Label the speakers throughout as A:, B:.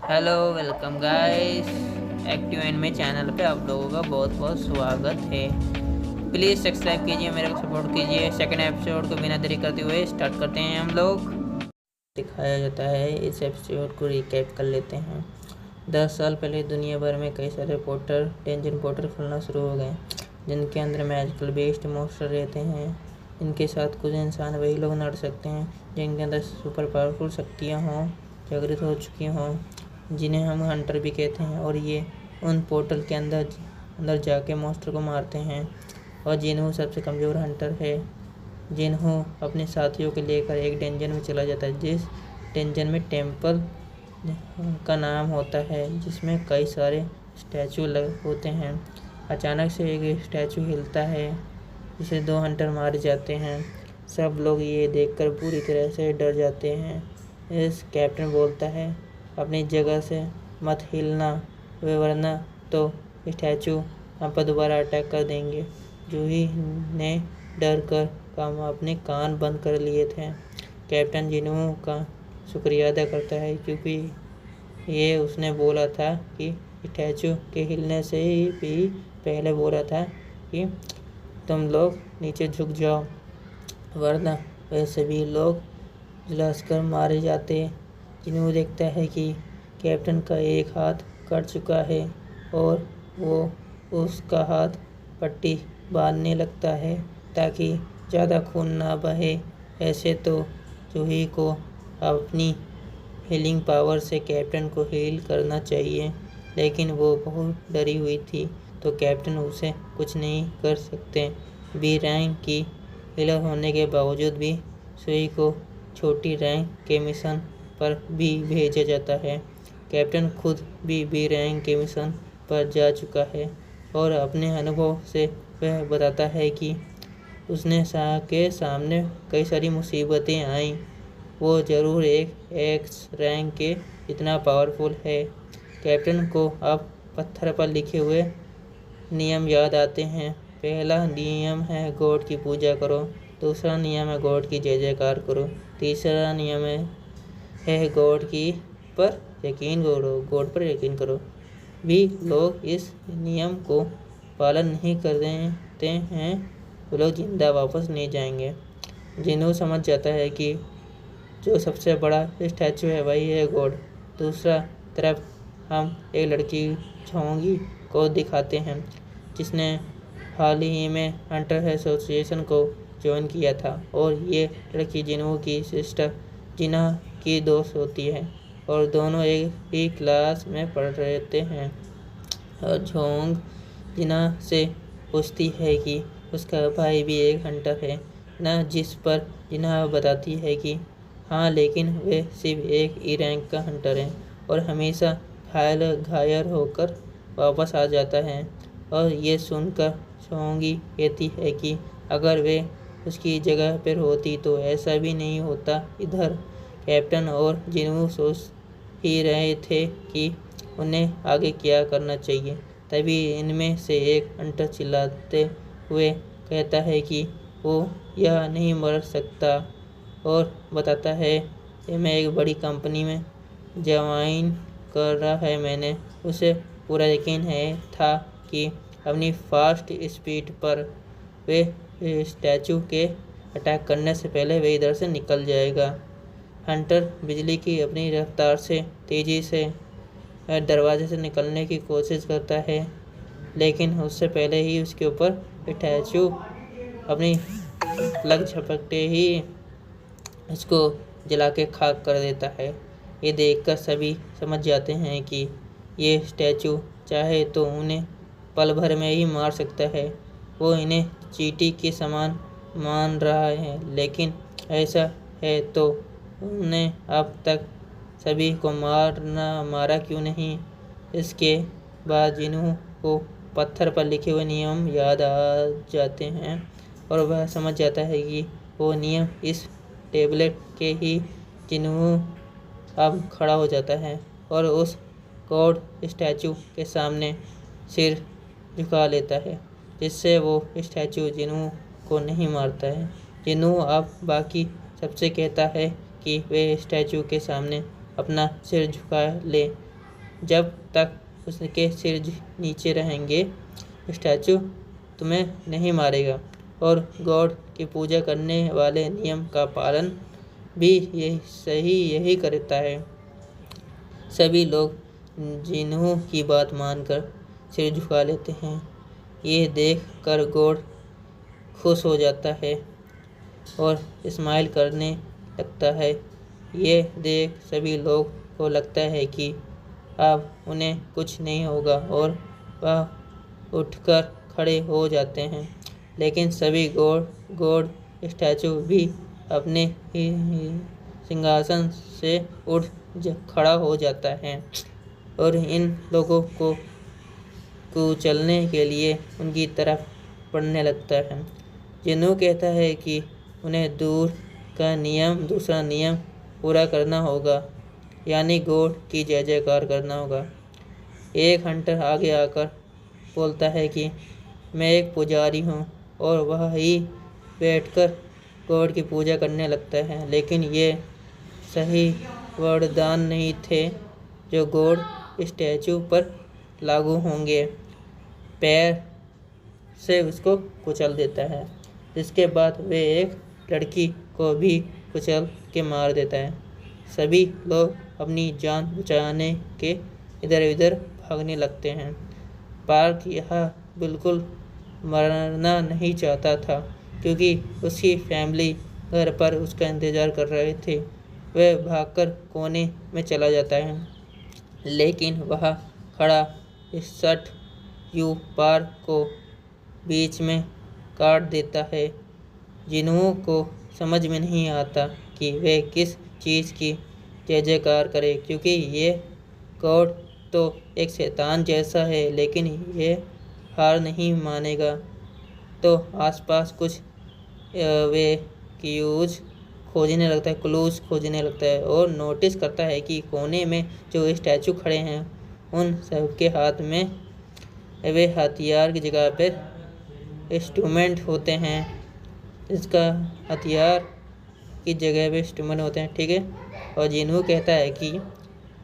A: Hello welcome guys. Active and में channel पे आप लोगों का बहुत बहुत स्वागत है। प्लीज़ सब्सक्राइब कीजिए, मेरे को सपोर्ट कीजिए। सेकंड एपिसोड को बिना देरी करते हुए स्टार्ट करते हैं हम लोग। दिखाया जाता है, इस एपिसोड को रिकैप कर लेते हैं। 10 साल पहले दुनिया भर में कई सारे पोर्टल डेंजन पोर्टल खुलना शुरू हो गए, जिनके अंदर मैजिकल बेस्ड मॉन्स्टर रहते हैं। इनके साथ कुछ इंसान वही लोग लड़ सकते हैं जिनके अंदर सुपर पावरफुल शक्तियाँ हों, जागृत हो चुकी हों, जिन्हें हम हंटर भी कहते हैं। और ये उन पोर्टल के अंदर जाके मॉन्स्टर को मारते हैं। और जिन्हों सबसे कमज़ोर हंटर है, जिन्हों अपने साथियों को लेकर एक डेंजन में चला जाता है, जिस डेंजन में टेम्पल का नाम होता है, जिसमें कई सारे स्टैचू होते हैं। अचानक से एक स्टैचू हिलता है, जिसे 2 हंटर मारे जाते हैं। सब लोग ये देखकर पूरी तरह से डर जाते हैं। इस कैप्टन बोलता है, अपनी जगह से मत हिलना, वरना तो स्टैचू हम पर दोबारा अटैक कर देंगे। जूही ने डर कर अपने कान बंद कर लिए थे। कैप्टन जिन्हों का शुक्रिया अदा करता है, क्योंकि ये उसने बोला था कि स्टैचू के हिलने से ही भी पहले बोला था कि तुम लोग नीचे झुक जाओ, वरना वे सभी लोग झुलसकर मारे जाते। जिन्हों देखता है कि कैप्टन का एक हाथ कट चुका है और वो उसका हाथ पट्टी बांधने लगता है ताकि ज़्यादा खून ना बहे। ऐसे तो जूही को अपनी हीलिंग पावर से कैप्टन को हील करना चाहिए, लेकिन वो बहुत डरी हुई थी, तो कैप्टन उसे कुछ नहीं कर सकते। बी रैंक की हीलर होने के बावजूद भी जूही को छोटी रैंक के मिशन पर भी भेजा जाता है। कैप्टन खुद भी बी रैंक के मिशन पर जा चुका है और अपने अनुभव से वह बताता है कि उसने के सामने कई सारी मुसीबतें आईं। वो ज़रूर एक एक्स रैंक के इतना पावरफुल है। कैप्टन को अब पत्थर पर लिखे हुए नियम याद आते हैं। पहला नियम है गॉड की पूजा करो, दूसरा नियम है गॉड की जय जयकार करो, तीसरा नियम है गॉड पर यकीन करो। भी लोग इस नियम को पालन नहीं करते हैं, वो लोग जिंदा वापस नहीं जाएंगे। जिन्हों समझ जाता है कि जो सबसे बड़ा स्टैचू है वही है गॉड। दूसरा तरफ हम एक लड़की झोंगी को दिखाते हैं, जिसने हाल ही में हंटर एसोसिएशन को ज्वाइन किया था। और ये लड़की जिन्हों की सिस्टर जिना की दोस्त होती है और दोनों एक ही क्लास में पढ़ रहते हैं। और झोंग जिना से पूछती है कि उसका भाई भी एक हंटर है ना, जिस पर जिना बताती है कि हाँ, लेकिन वे सिर्फ एक ई रैंक का हंटर है और हमेशा घायल होकर वापस आ जाता है। और ये सुनकर झोंगी कहती है कि अगर वे उसकी जगह पर होती तो ऐसा भी नहीं होता। इधर कैप्टन और जिन्हों सोच ही रहे थे कि उन्हें आगे क्या करना चाहिए। तभी इनमें से एक हंटर चिल्लाते हुए कहता है कि वो यह नहीं मर सकता और बताता है कि मैं एक बड़ी कंपनी में ज्वाइन कर रहा है। मैंने उसे पूरा यकीन था कि अपनी फास्ट स्पीड पर वे स्टैचू के अटैक करने से पहले वे इधर से निकल जाएगा। हंटर बिजली की अपनी रफ्तार से तेज़ी से दरवाजे से निकलने की कोशिश करता है, लेकिन उससे पहले ही उसके ऊपर स्टैचू अपनी प्लग झपकते ही उसको जला के खाक कर देता है। ये देखकर सभी समझ जाते हैं कि ये स्टैचू चाहे तो उन्हें पल भर में ही मार सकता है। वो इन्हें चींटी के समान मान रहा है, लेकिन ऐसा है तो उन्हें अब तक सभी को मारा क्यों नहीं। इसके बाद जिन्हों को पत्थर पर लिखे हुए नियम याद आ जाते हैं और वह समझ जाता है कि वो नियम इस टेबलेट के ही जिन्हों अब खड़ा हो जाता है और उस गॉड स्टैचू के सामने सिर झुका लेता है, जिससे वो स्टैचू जिन्हों को नहीं मारता है। जिन्हों अब बाकी सबसे कहता है कि वे स्टैचू के सामने अपना सिर झुका ले, जब तक उसके सिर नीचे रहेंगे स्टैचू तुम्हें नहीं मारेगा। और गॉड की पूजा करने वाले नियम का पालन भी यही करता है। सभी लोग जिन्हों की बात मानकर सिर झुका लेते हैं। ये देख कर गॉड खुश हो जाता है और स्माइल करने लगता है। ये देख सभी लोग को लगता है कि अब उन्हें कुछ नहीं होगा और वह उठकर खड़े हो जाते हैं। लेकिन सभी गॉड स्टैचू भी अपने ही सिंहासन से उठ खड़ा हो जाता है और इन लोगों को चलने के लिए उनकी तरफ बढ़ने लगता है। जिन्हों कहता है कि उन्हें दूसरा नियम पूरा करना होगा, यानी गॉड की जय जयकार करना होगा। एक हंटर आगे आकर बोलता है कि मैं एक पुजारी हूँ और वह ही बैठकर गॉड की पूजा करने लगता है। लेकिन ये सही वरदान नहीं थे जो गॉड स्टैचू पर लागू होंगे। पैर से उसको कुचल देता है, जिसके बाद वे एक लड़की को भी कुचल के मार देता है। सभी लोग अपनी जान बचाने के इधर उधर भागने लगते हैं। पार्क यहाँ बिल्कुल मरना नहीं चाहता था, क्योंकि उसकी फैमिली घर पर उसका इंतज़ार कर रहे थे। वह भागकर कोने में चला जाता है, लेकिन वह खड़ा इस यू पार्क को बीच में काट देता है। जिन्हों को समझ में नहीं आता कि वे किस चीज़ की जय जयकार करे, क्योंकि ये गॉड तो एक शैतान जैसा है, लेकिन ये हार नहीं मानेगा। तो आसपास कुछ वे क्लूज खोजने लगता है और नोटिस करता है कि कोने में जो स्टैचू खड़े हैं उन सबके हाथ में वे हथियार की जगह पर इंस्ट्रूमेंट होते हैं। इसका हथियार की जगह पे इंस्ट्रूमेंट होते हैं, ठीक है। और जिन्हों कहता है कि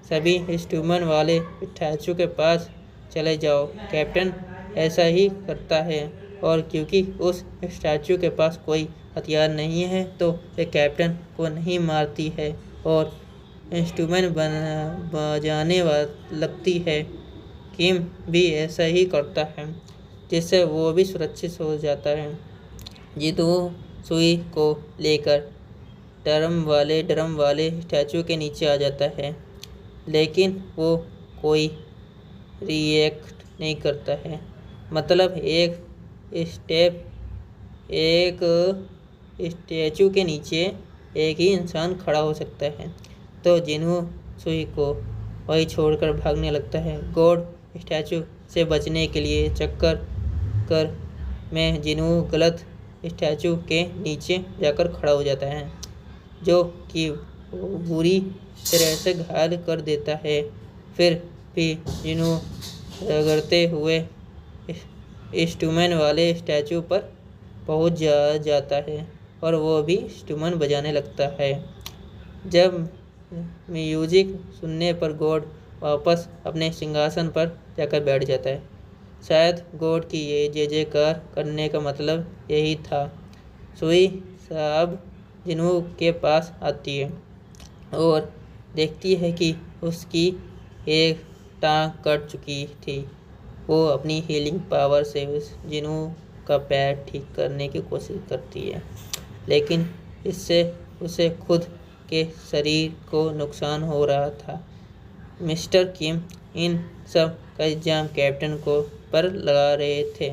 A: सभी इंस्ट्रूमेंट वाले स्टैचू के पास चले जाओ। कैप्टन ऐसा ही करता है और क्योंकि उस स्टैचू के पास कोई हथियार नहीं है तो वे कैप्टन को नहीं मारती है और इंस्ट्रूमेंट बजाने लगती है। किम भी ऐसा ही करता है, जिससे वो भी सुरक्षित हो जाता है। जीतू सुई को लेकर ड्रम वाले स्टैचू के नीचे आ जाता है, लेकिन वो कोई रिएक्ट नहीं करता है। मतलब एक स्टैचू के नीचे एक ही इंसान खड़ा हो सकता है। तो जिन्हों सुई को वही छोड़कर भागने लगता है। गॉड स्टैचू से बचने के लिए चक्कर में जिन्हों गलत स्टैचू के नीचे जाकर खड़ा हो जाता है, जो कि बुरी तरह से घायल कर देता है। फिर भी जिन्हों रगड़ते हुए इंस्ट्रूमेंट वाले स्टैचू पर पहुंच जाता है और वो भी इंस्ट्रूमेंट बजाने लगता है। जब म्यूजिक सुनने पर गॉड वापस अपने सिंहासन पर जाकर बैठ जाता है। शायद गॉड की ये जय जयकार करने का मतलब यही था। सुई साहब जिन्हों के पास आती है और देखती है कि उसकी एक टांग कट चुकी थी। वो अपनी हीलिंग पावर से उस जिन्हों का पैर ठीक करने की कोशिश करती है, लेकिन इससे उसे खुद के शरीर को नुकसान हो रहा था। मिस्टर किम इन सब का इल्ज़ाम कैप्टन को पर लगा रहे थे,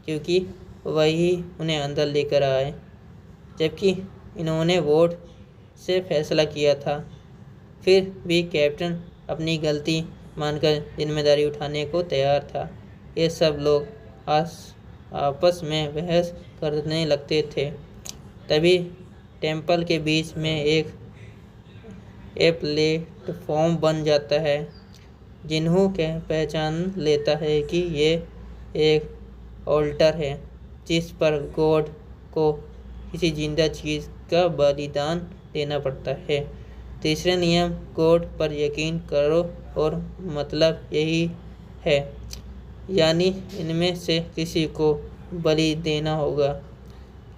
A: क्योंकि वही उन्हें अंदर लेकर आए, जबकि इन्होंने वोट से फैसला किया था। फिर भी कैप्टन अपनी गलती मानकर जिम्मेदारी उठाने को तैयार था। ये सब लोग आपस में बहस करने लगते थे। तभी टेंपल के बीच में एक प्लेटफॉर्म बन जाता है। जिन्हों के पहचान लेता है कि ये एक ऑल्टर है, जिस पर गॉड को किसी जिंदा चीज़ का बलिदान देना पड़ता है। तीसरे नियम, कोड पर यकीन करो और मतलब यही है, यानी इनमें से किसी को बलि देना होगा।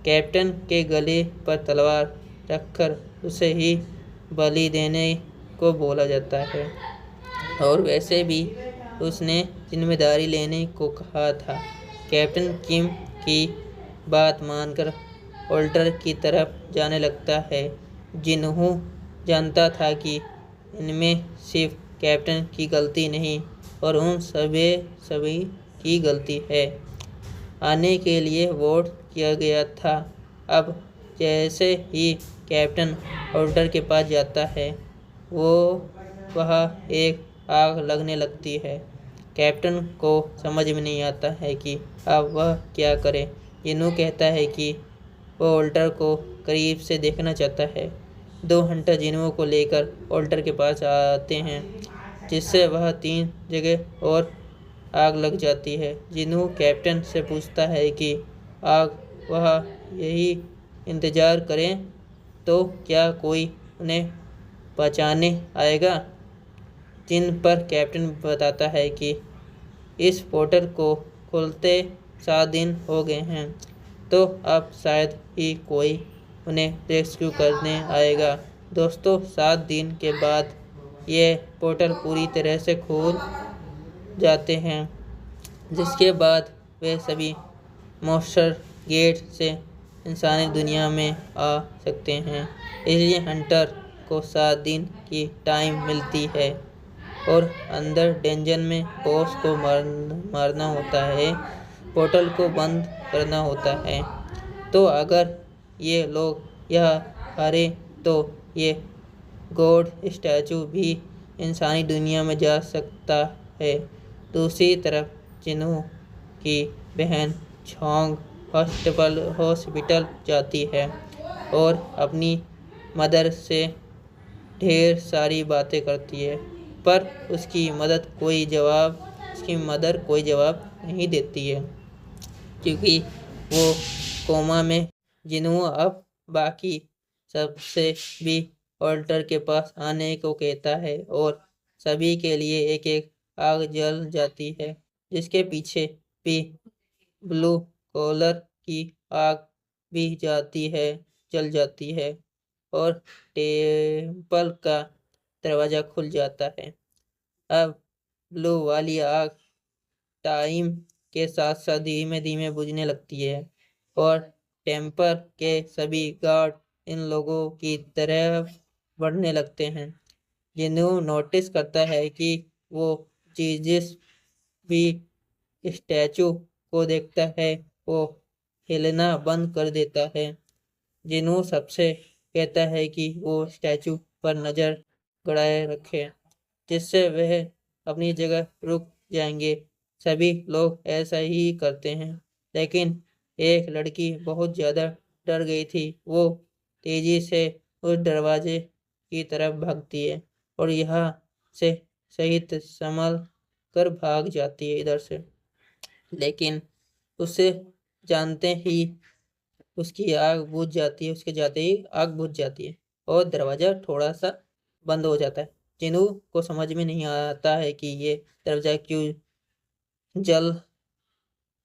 A: कैप्टन के गले पर तलवार रखकर उसे ही बलि देने को बोला जाता है, और वैसे भी उसने जिम्मेदारी लेने को कहा था। कैप्टन किम की बात मानकर ओल्टर की तरफ जाने लगता है। जिन्हों जानता था कि इनमें सिर्फ कैप्टन की गलती नहीं और उन सभी की गलती है। आने के लिए वोट किया गया था। अब जैसे ही कैप्टन ओल्टर के पास जाता है, वो वह एक आग लगने लगती है। कैप्टन को समझ में नहीं आता है कि अब वह क्या करे। जिनू कहता है कि वो ओल्टर को करीब से देखना चाहता है। दो हंटर जिनुओं को लेकर ओल्टर के पास आते हैं, जिससे वह 3 जगह और आग लग जाती है। जिनू कैप्टन से पूछता है कि आग वह यही इंतज़ार करें तो क्या कोई उन्हें बचाने आएगा। जिन पर कैप्टन बताता है कि इस पोर्टल को खोलते 7 दिन हो गए हैं, तो अब शायद ही कोई उन्हें रेस्क्यू करने आएगा। दोस्तों, 7 दिन के बाद ये पोर्टल पूरी तरह से खुल जाते हैं, जिसके बाद वे सभी मॉन्स्टर गेट से इंसानी दुनिया में आ सकते हैं। इसलिए हंटर को 7 दिन की टाइम मिलती है और अंदर डेंजन में बॉस को मारना होता है, पोर्टल को बंद करना होता है। तो अगर ये लोग यह हारे तो ये गॉड स्टैचू भी इंसानी दुनिया में जा सकता है। दूसरी तरफ जिन्हों की बहन छोंग हॉस्पिटल जाती है और अपनी मदर से ढेर सारी बातें करती है, पर उसकी मदर कोई जवाब नहीं देती है, क्योंकि वो कोमा में। जिन्हों अब बाकी सबसे भी ऑल्टर के पास आने को कहता है और सभी के लिए एक एक आग जल जाती है, जिसके पीछे भी ब्लू कॉलर की आग भी जल जाती है और टेम्पल का दरवाज़ा खुल जाता है। अब ब्लू वाली आग टाइम के साथ साथ धीमे धीमे बुझने लगती है और टेम्पल के सभी गार्ड इन लोगों की तरफ बढ़ने लगते हैं। जिन्हों नोटिस करता है कि वो जिस भी स्टैचू को देखता है वो हिलना बंद कर देता है। जिन्हों सबसे कहता है कि वो स्टैचू पर नज़र गड़ाए रखे, जिससे वह अपनी जगह रुक जाएंगे। सभी लोग ऐसा ही करते हैं, लेकिन एक लड़की बहुत ज़्यादा डर गई थी। वो तेज़ी से उस दरवाजे की तरफ भागती है और यहाँ से सहित संभल कर भाग जाती है इधर से, लेकिन उसे जानते ही उसकी आग बुझ जाती है। उसके जाते ही आग बुझ जाती है और दरवाज़ा थोड़ा सा बंद हो जाता है। जिनू को समझ में नहीं आता है कि ये दरवाज़ा क्यों जल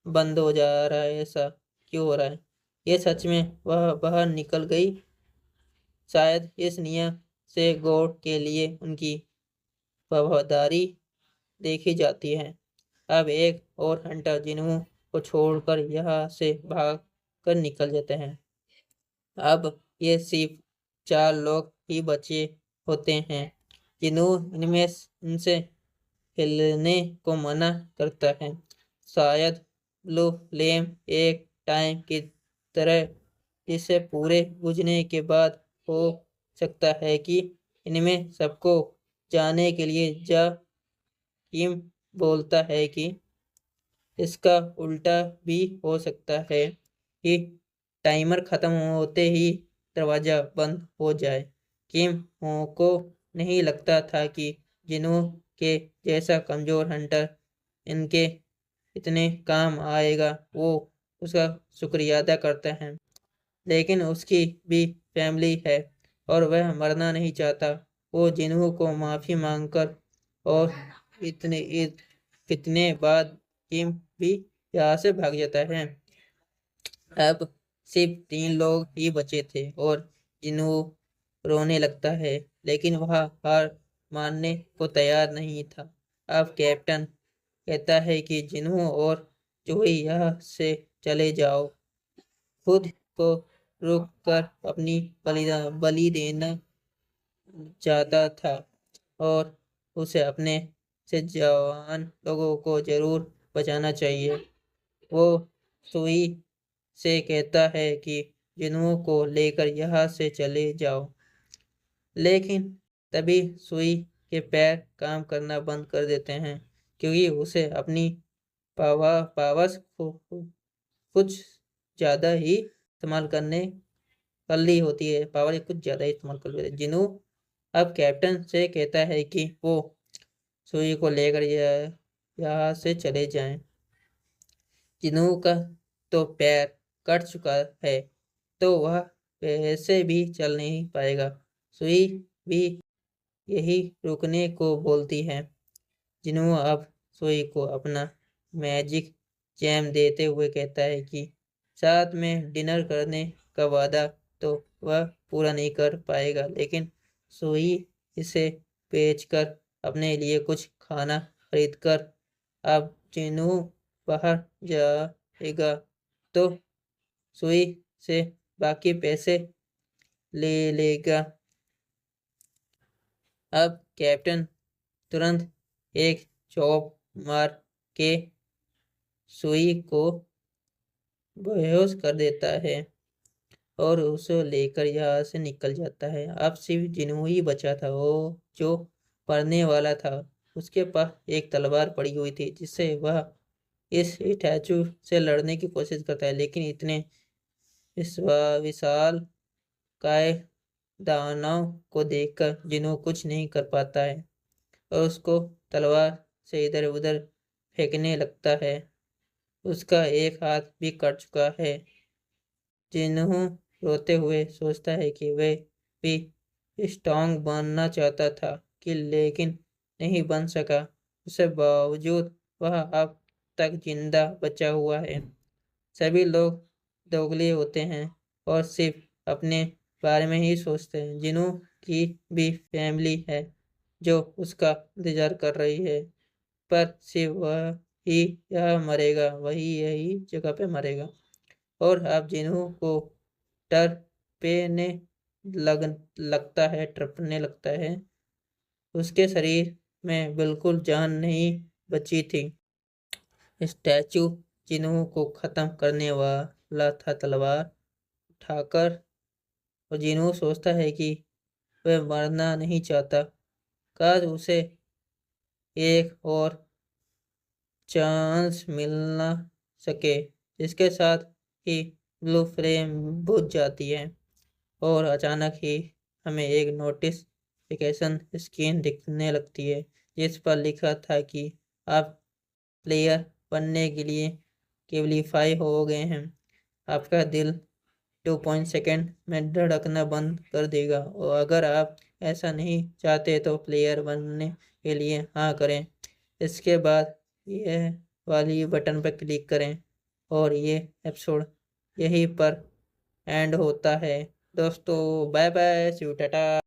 A: बंद हो जा रहा है, ऐसा क्यों हो रहा है। ये सच में वह बाहर निकल गई। शायद इस नियम से गॉड के लिए उनकी वफादारी देखी जाती है। अब एक और हंटर जिन्हों को छोड़कर यहाँ से भाग कर निकल जाते हैं। अब ये सिर्फ 4 लोग ही बचे होते हैं। जिन्हों इनमें उनसे हिलने को मना करता है। शायद ब्लू फ्लेम एक टाइम की तरह इसे पूरे बुझने के बाद हो सकता है कि इनमें सबको जाने के लिए जा किम बोलता है कि इसका उल्टा भी हो सकता है कि टाइमर ख़त्म होते ही दरवाज़ा बंद हो जाए। किम को नहीं लगता था कि जिन्हों के जैसा कमज़ोर हंटर इनके इतने काम आएगा। वो उसका शुक्रिया अदा करता है, लेकिन उसकी भी फैमिली है। और वह मरना नहीं चाहता। वो जिन्हों को माफ़ी मांगकर और कितने बाद किम भी यहाँ से भाग जाता है। अब सिर्फ 3 लोग ही बचे थे और जिन्हों रोने लगता है, लेकिन वह हार मानने को तैयार नहीं था। अब कैप्टन कहता है कि जिन्हों और जूही यहाँ से चले जाओ। खुद को रोक कर अपनी बलि देना चाहता था और उसे अपने से जवान लोगों को जरूर बचाना चाहिए। वो सुई से कहता है कि जिन्हों को लेकर यहाँ से चले जाओ, लेकिन तभी सुई के पैर काम करना बंद कर देते हैं, क्योंकि उसे अपनी पावर्स को कुछ ज़्यादा ही इस्तेमाल कर ली होती है। पावर कुछ ज़्यादा ही इस्तेमाल कर लेते हैं। जिन्हों अब कैप्टन से कहता है कि वो सुई को लेकर यहाँ से चले जाएं। जिन्हों का तो पैर कट चुका है, तो वह वैसे भी चल नहीं पाएगा। सुई भी यही रुकने को बोलती है। जिन्हों अब सुई को अपना मैजिक जैम देते हुए कहता है कि साथ में डिनर करने का वादा तो वह पूरा नहीं कर पाएगा, लेकिन सुई इसे बेचकर अपने लिए कुछ खाना खरीद कर अब जिन्हों बाहर जाएगा तो सुई से बाकी पैसे ले लेगा। अब कैप्टन तुरंत एक चौप मार के सुई को बेहोश कर देता है और उसे लेकर यहाँ से निकल जाता है। अब सिर्फ जिन्हों ही बचा था, वो जो पढ़ने वाला था। उसके पास एक तलवार पड़ी हुई थी, जिससे वह इस स्टैचू से लड़ने की कोशिश करता है, लेकिन इतने इस विशाल काय दानव को देखकर जिन्हों कुछ नहीं कर पाता है और उसको तलवार से इधर उधर फेंकने लगता है। उसका एक हाथ भी कट चुका है। जिन्हों रोते हुए सोचता है कि वह भी स्ट्रांग बनना चाहता था कि लेकिन नहीं बन सका। उसके बावजूद वह अब तक जिंदा बचा हुआ है। सभी लोग दोगले होते हैं और सिर्फ अपने बारे में ही सोचते हैं। जिन्हों की भी फैमिली है जो उसका इंतजार कर रही है, पर सिर्फ वह ही यह मरेगा, वही यही जगह पे मरेगा। और अब जिन्हों को टरपेने टरपने लगता है। उसके शरीर में बिल्कुल जान नहीं बची थी। स्टैचू जिन्हों को खत्म करने वाला था तलवार उठाकर, और जिन्हों सोचता है कि वह मरना नहीं चाहता। काश उसे एक और चांस मिलना सके। इसके साथ ही ब्लू फ्रेम बुझ जाती है और अचानक ही हमें एक नोटिफिकेशन स्क्रीन दिखने लगती है, जिस पर लिखा था कि आप प्लेयर बनने के लिए क्वालीफाई हो गए हैं। आपका दिल 2 सेकंड में धड़कना बंद कर देगा, और अगर आप ऐसा नहीं चाहते तो प्लेयर बनने के लिए हाँ करें। इसके बाद यह वाली बटन पर क्लिक करें और ये एपिसोड यहीं पर एंड होता है। दोस्तों bye bye, see you, Tata.